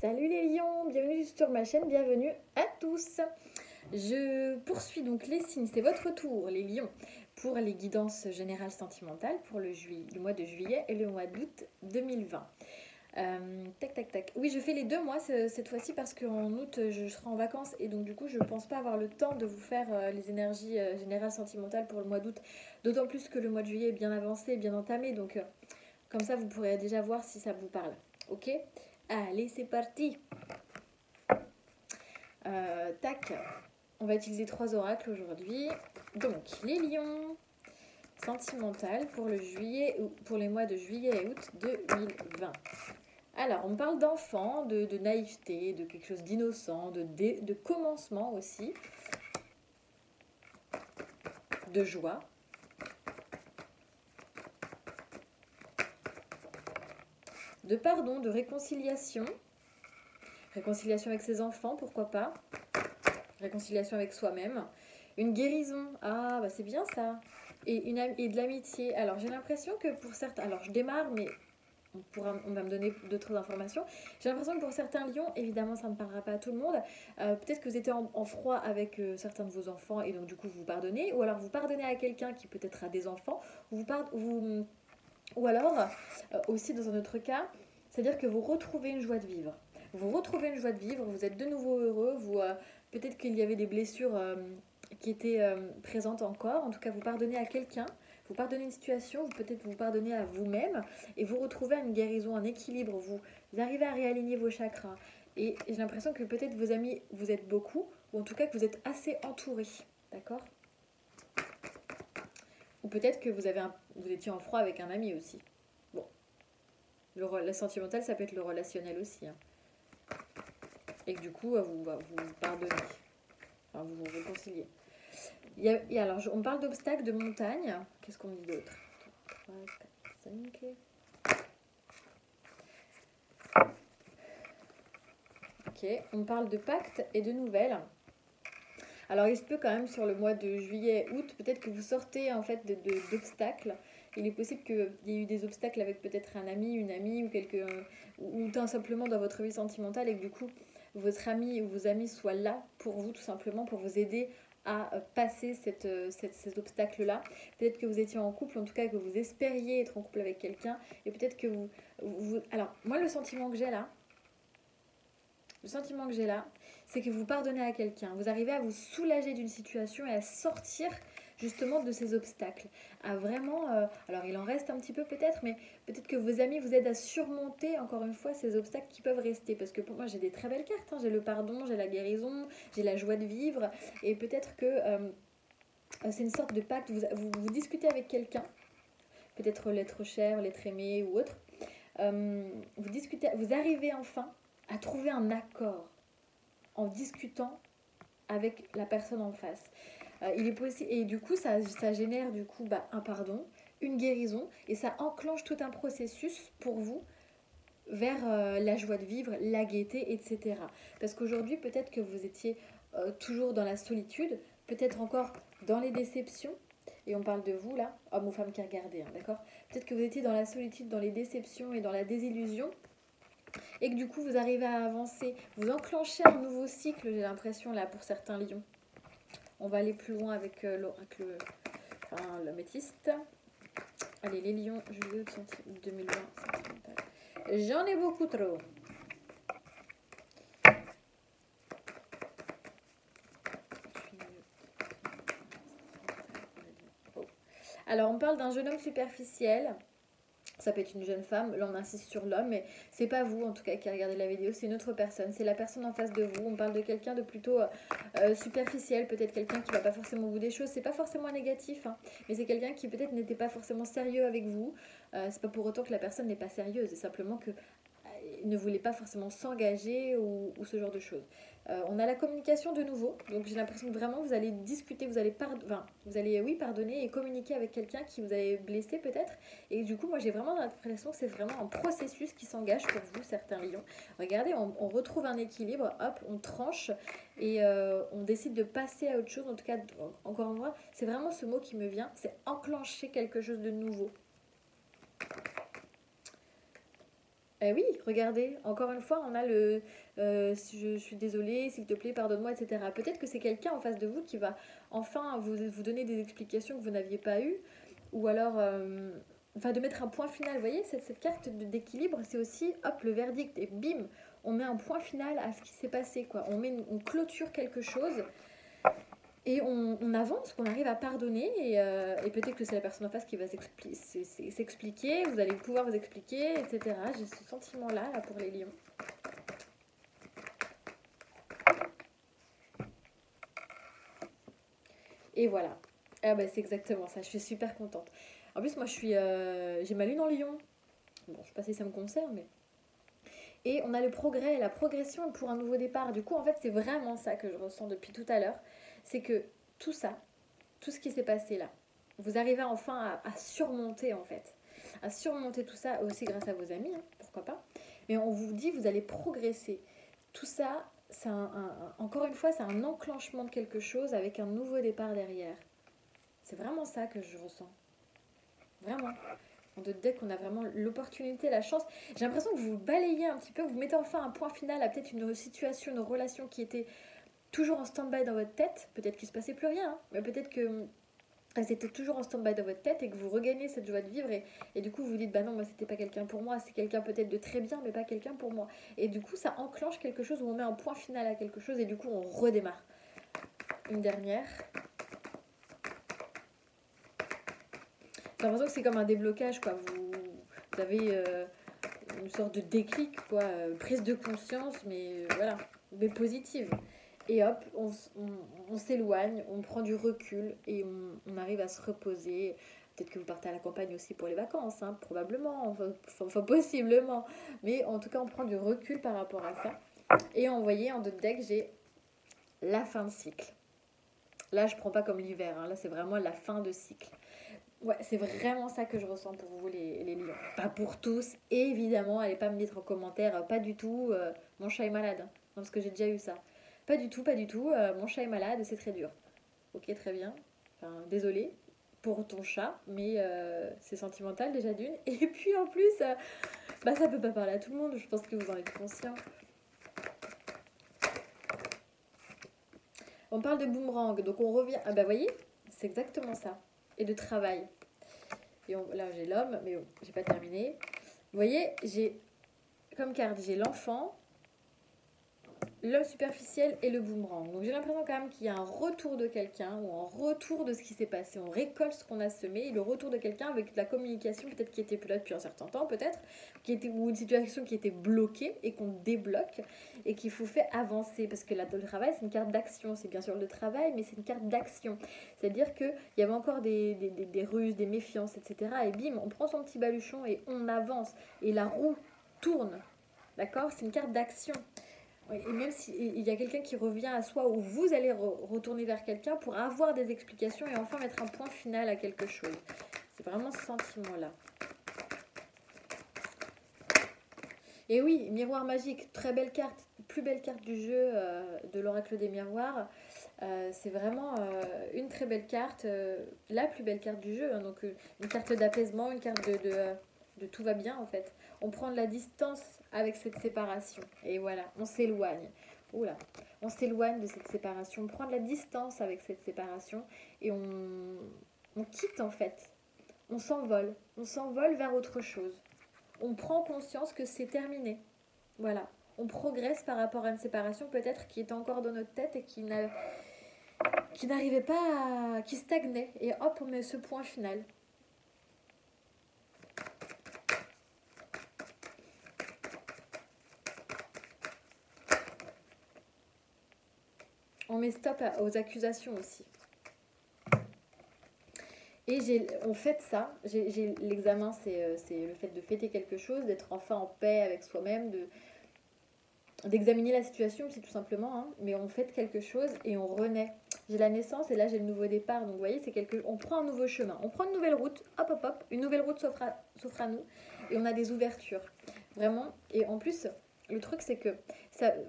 Salut les lions, bienvenue sur ma chaîne, bienvenue à tous. Je poursuis donc les signes, c'est votre tour les lions pour les guidances générales sentimentales pour le mois de juillet et le mois d'août 2020. Tac tac tac. Oui, je fais les 2 mois cette fois-ci parce qu'en août je serai en vacances et donc du coup je pense pas avoir le temps de vous faire les énergies générales sentimentales pour le mois d'août. D'autant plus que le mois de juillet est bien avancé, bien entamé, donc comme ça vous pourrez déjà voir si ça vous parle. Ok? Allez, c'est parti. Tac, on va utiliser 3 oracles aujourd'hui. Donc, les lions, sentimental pour pour les mois de juillet et août 2020. Alors, on parle d'enfant, de naïveté, de quelque chose d'innocent, de commencement aussi, de joie. De pardon, de réconciliation. Réconciliation avec ses enfants, pourquoi pas. Réconciliation avec soi-même. Une guérison, ah bah c'est bien ça. Et de l'amitié. Alors j'ai l'impression que pour certains, alors je démarre mais on va me donner d'autres informations. J'ai l'impression que pour certains lions, évidemment ça ne parlera pas à tout le monde, peut-être que vous étiez en froid avec certains de vos enfants et donc du coup vous pardonnez, ou alors vous pardonnez à quelqu'un qui peut-être a des enfants, ou alors aussi dans un autre cas, c'est-à-dire que vous retrouvez une joie de vivre. Vous retrouvez une joie de vivre, vous êtes de nouveau heureux, peut-être qu'il y avait des blessures qui étaient présentes encore, en tout cas vous pardonnez à quelqu'un, vous pardonnez une situation, peut-être vous pardonnez à vous-même, et vous retrouvez une guérison, un équilibre, vous arrivez à réaligner vos chakras. Et j'ai l'impression que peut-être vos amis, vous êtes beaucoup, ou en tout cas que vous êtes assez entourés, d'accord? Ou peut-être que vous étiez en froid avec un ami aussi. Bon, le sentimental, ça peut être le relationnel aussi, hein. Et que du coup, vous pardonnez, enfin vous vous réconciliez. Et alors, on parle d'obstacles, de montagnes. Qu'est-ce qu'on dit d'autre? 3, 4, 5. Ok, on parle de pactes et de nouvelles. Alors, il se peut quand même sur le mois de juillet, août, peut-être que vous sortez en fait d'obstacles. Il est possible qu'il y ait eu des obstacles avec peut-être un ami, une amie ou tout simplement dans votre vie sentimentale et que du coup, votre ami ou vos amis soient là pour vous, tout simplement, pour vous aider à passer ces obstacles-là. Peut-être que vous étiez en couple, en tout cas que vous espériez être en couple avec quelqu'un, et peut-être que Alors, moi, le sentiment que j'ai là, c'est que vous pardonnez à quelqu'un. Vous arrivez à vous soulager d'une situation et à sortir justement de ces obstacles. À vraiment, alors il en reste un petit peu peut-être, mais peut-être que vos amis vous aident à surmonter encore une fois ces obstacles qui peuvent rester. Parce que pour moi, j'ai des très belles cartes, hein. J'ai le pardon, j'ai la guérison, j'ai la joie de vivre. Et peut-être que c'est une sorte de pacte. Vous discutez avec quelqu'un, peut-être l'être cher, l'être aimé ou autre. Vous arrivez enfin à trouver un accord en discutant avec la personne en face. Il est possible, et du coup, ça génère du coup un pardon, une guérison, et ça enclenche tout un processus pour vous vers la joie de vivre, la gaieté, etc. Parce qu'aujourd'hui, peut-être que vous étiez toujours dans la solitude, peut-être encore dans les déceptions, et on parle de vous là, homme ou femme qui regardez, hein, d'accord? Peut-être que vous étiez dans la solitude, dans les déceptions et dans la désillusion, et que du coup vous arrivez à avancer, vous enclenchez un nouveau cycle, j'ai l'impression là pour certains lions. On va aller plus loin avec l'oracle, enfin l'améthyste. Allez les lions, juillet 2020 sentimental. J'en ai beaucoup trop. Alors on parle d'un jeune homme superficiel. Ça peut être une jeune femme, là on insiste sur l'homme, mais c'est pas vous en tout cas qui regardez la vidéo, c'est une autre personne, c'est la personne en face de vous. On parle de quelqu'un de plutôt superficiel, peut-être quelqu'un qui va pas forcément vous des choses, c'est pas forcément négatif, hein, mais c'est quelqu'un qui peut-être n'était pas forcément sérieux avec vous. C'est pas pour autant que la personne n'est pas sérieuse, c'est simplement que ne voulait pas forcément s'engager ou ce genre de choses. On a la communication de nouveau, donc j'ai l'impression que vraiment vous allez discuter, vous allez oui, pardonner et communiquer avec quelqu'un qui vous avait blessé peut-être. Et du coup, moi j'ai vraiment l'impression que c'est vraiment un processus qui s'engage pour vous, certains lions. Regardez, on retrouve un équilibre, hop, on tranche et on décide de passer à autre chose. En tout cas, encore une fois, c'est vraiment ce mot qui me vient, c'est enclencher quelque chose de nouveau. Oui, regardez, encore une fois, on a le je suis désolée, s'il te plaît, pardonne-moi, etc. Peut-être que c'est quelqu'un en face de vous qui va enfin vous donner des explications que vous n'aviez pas eues, ou alors enfin, de mettre un point final. Vous voyez, cette carte d'équilibre, c'est aussi, hop, le verdict, et bim, on met un point final à ce qui s'est passé, quoi. On clôture quelque chose et on avance, qu'on arrive à pardonner, et peut-être que c'est la personne en face qui va s'expliquer, vous allez pouvoir vous expliquer, etc. J'ai ce sentiment-là là, pour les lions. Et voilà. Ah bah, c'est exactement ça, je suis super contente. En plus, moi, j'ai ma lune en lion. Bon, je sais pas si ça me concerne, mais... Et on a le progrès, la progression pour un nouveau départ. Du coup, en fait, c'est vraiment ça que je ressens depuis tout à l'heure. C'est que tout ça, tout ce qui s'est passé là, vous arrivez enfin à surmonter en fait. À surmonter tout ça aussi grâce à vos amis, hein, pourquoi pas. Mais on vous dit, vous allez progresser. Tout ça, encore une fois, c'est un enclenchement de quelque chose avec un nouveau départ derrière. C'est vraiment ça que je ressens. Vraiment. En deux decks, on a vraiment l'opportunité, la chance. J'ai l'impression que vous balayez un petit peu, vous mettez enfin un point final à peut-être une situation, une relation qui était toujours en stand-by dans votre tête. Peut-être qu'il ne se passait plus rien, hein, mais peut-être que c'était toujours en stand-by dans votre tête et que vous regagnez cette joie de vivre et du coup vous vous dites bah non, moi c'était pas quelqu'un pour moi, c'est quelqu'un peut-être de très bien mais pas quelqu'un pour moi, et du coup ça enclenche quelque chose où on met un point final à quelque chose et du coup on redémarre. Une dernière, j'ai l'impression que c'est comme un déblocage, quoi. Vous avez une sorte de déclic, quoi, prise de conscience, mais voilà, mais positive. Et hop, on s'éloigne, on prend du recul et on arrive à se reposer. Peut-être que vous partez à la campagne aussi pour les vacances, hein, probablement, enfin possiblement. Mais en tout cas, on prend du recul par rapport à ça. Et en voyez, en d'autres decks, j'ai la fin de cycle. Là, je prends pas comme l'hiver, hein, là c'est vraiment la fin de cycle. Ouais, c'est vraiment ça que je ressens pour vous, les lions. Pas pour tous, évidemment. Allez pas me dire en commentaire, pas du tout, mon chat est malade. Non, parce que j'ai déjà eu ça. Pas du tout, pas du tout, mon chat est malade, c'est très dur. Ok, très bien. Enfin, désolé pour ton chat, mais c'est sentimental déjà d'une. Et puis en plus, bah ça peut pas parler à tout le monde, je pense que vous en êtes conscient. On parle de boomerang, donc on revient. Ah bah voyez, c'est exactement ça. Et de travail. Et là j'ai l'homme, mais bon, j'ai pas terminé. Vous voyez, j'ai comme carte, j'ai l'enfant, l'homme superficiel et le boomerang. Donc j'ai l'impression quand même qu'il y a un retour de quelqu'un ou un retour de ce qui s'est passé. On récolte ce qu'on a semé et le retour de quelqu'un avec de la communication peut-être qui était plus là depuis un certain temps, peut-être, ou une situation qui était bloquée et qu'on débloque et qu'il faut faire avancer. Parce que le travail, c'est une carte d'action. C'est bien sûr le travail, mais c'est une carte d'action. C'est-à-dire qu'il y avait encore des ruses, des méfiances, etc. Et bim, on prend son petit baluchon et on avance. Et la roue tourne. D'accord? C'est une carte d'action. Oui, et même s'il y a quelqu'un qui revient à soi ou vous allez retourner vers quelqu'un pour avoir des explications et enfin mettre un point final à quelque chose. C'est vraiment ce sentiment-là. Et oui, miroir magique, très belle carte, plus belle carte du jeu de l'oracle des miroirs. C'est vraiment une très belle carte, la plus belle carte du jeu. Hein, donc une carte d'apaisement, une carte de tout va bien en fait. On prend de la distance avec cette séparation. Et voilà, on s'éloigne. Oula, on s'éloigne de cette séparation. On prend de la distance avec cette séparation et on quitte en fait. On s'envole. On s'envole vers autre chose. On prend conscience que c'est terminé. Voilà. On progresse par rapport à une séparation peut-être qui était encore dans notre tête et qui n'arrivait pas qui stagnait. Et hop, on met ce point final. On met stop aux accusations aussi. Et on fête ça. L'examen, c'est le fait de fêter quelque chose, d'être enfin en paix avec soi-même, d'examiner la situation, c'est tout simplement. Hein, mais on fête quelque chose et on renaît. J'ai la naissance et là j'ai le nouveau départ. Donc vous voyez, on prend un nouveau chemin. On prend une nouvelle route. Hop, hop, hop. Une nouvelle route s'offre à nous. Et on a des ouvertures. Vraiment. Et en plus, le truc, c'est que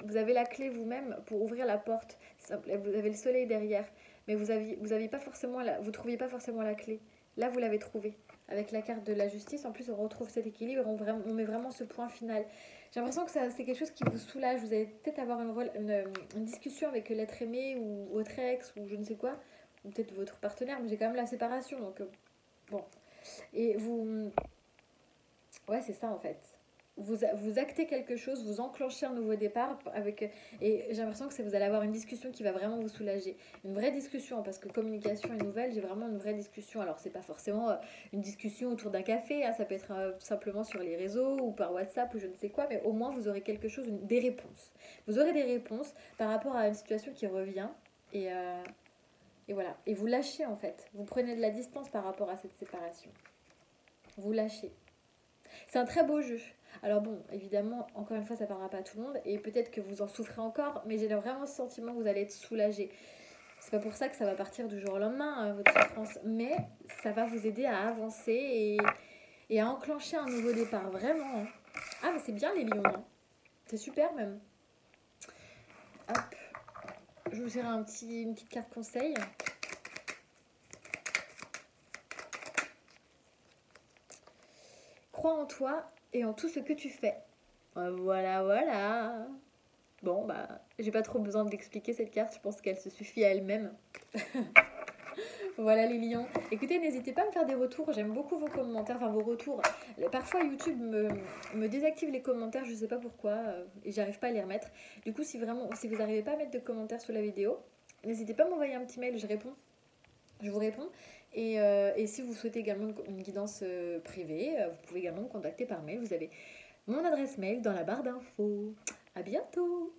vous avez la clé vous-même pour ouvrir la porte. Vous avez le soleil derrière. Mais vous trouviez pas forcément la clé. Là, vous l'avez trouvée. avec la carte de la justice. En plus, on retrouve cet équilibre, on met vraiment ce point final. J'ai l'impression que c'est quelque chose qui vous soulage. Vous allez peut-être avoir une discussion avec l'être aimé ou votre ex ou je ne sais quoi, ou peut-être votre partenaire, mais j'ai quand même la séparation, donc bon. Et vous... Ouais, c'est ça en fait. Vous actez quelque chose, vous enclenchez un nouveau départ et j'ai l'impression que vous allez avoir une discussion qui va vraiment vous soulager. Une vraie discussion, parce que communication et nouvelle, j'ai vraiment une vraie discussion. Alors, c'est pas forcément une discussion autour d'un café, hein, ça peut être simplement sur les réseaux ou par WhatsApp ou je ne sais quoi, mais au moins vous aurez quelque chose, des réponses. Vous aurez des réponses par rapport à une situation qui revient et voilà. Et vous lâchez en fait. Vous prenez de la distance par rapport à cette séparation. Vous lâchez. C'est un très beau jeu. Alors bon, évidemment, encore une fois, ça ne parlera pas à tout le monde et peut-être que vous en souffrez encore, mais j'ai vraiment ce sentiment que vous allez être soulagé. C'est pas pour ça que ça va partir du jour au lendemain, hein, votre souffrance, mais ça va vous aider à avancer et à enclencher un nouveau départ, vraiment. Hein. Ah, mais c'est bien les lions, hein. C'est super même. Hop, je vous dirai une petite carte conseil. Crois en toi et en tout ce que tu fais. Voilà, voilà. Bon, bah, j'ai pas trop besoin d'expliquer cette carte, je pense qu'elle se suffit à elle-même. Voilà les lions. Écoutez, n'hésitez pas à me faire des retours, j'aime beaucoup vos commentaires, enfin vos retours. Parfois YouTube me désactive les commentaires, je sais pas pourquoi, et j'arrive pas à les remettre. Du coup, si vous n'arrivez pas à mettre de commentaires sous la vidéo, n'hésitez pas à m'envoyer un petit mail, je vous réponds. Et si vous souhaitez également une guidance privée, vous pouvez également me contacter par mail. Vous avez mon adresse mail dans la barre d'infos. À bientôt!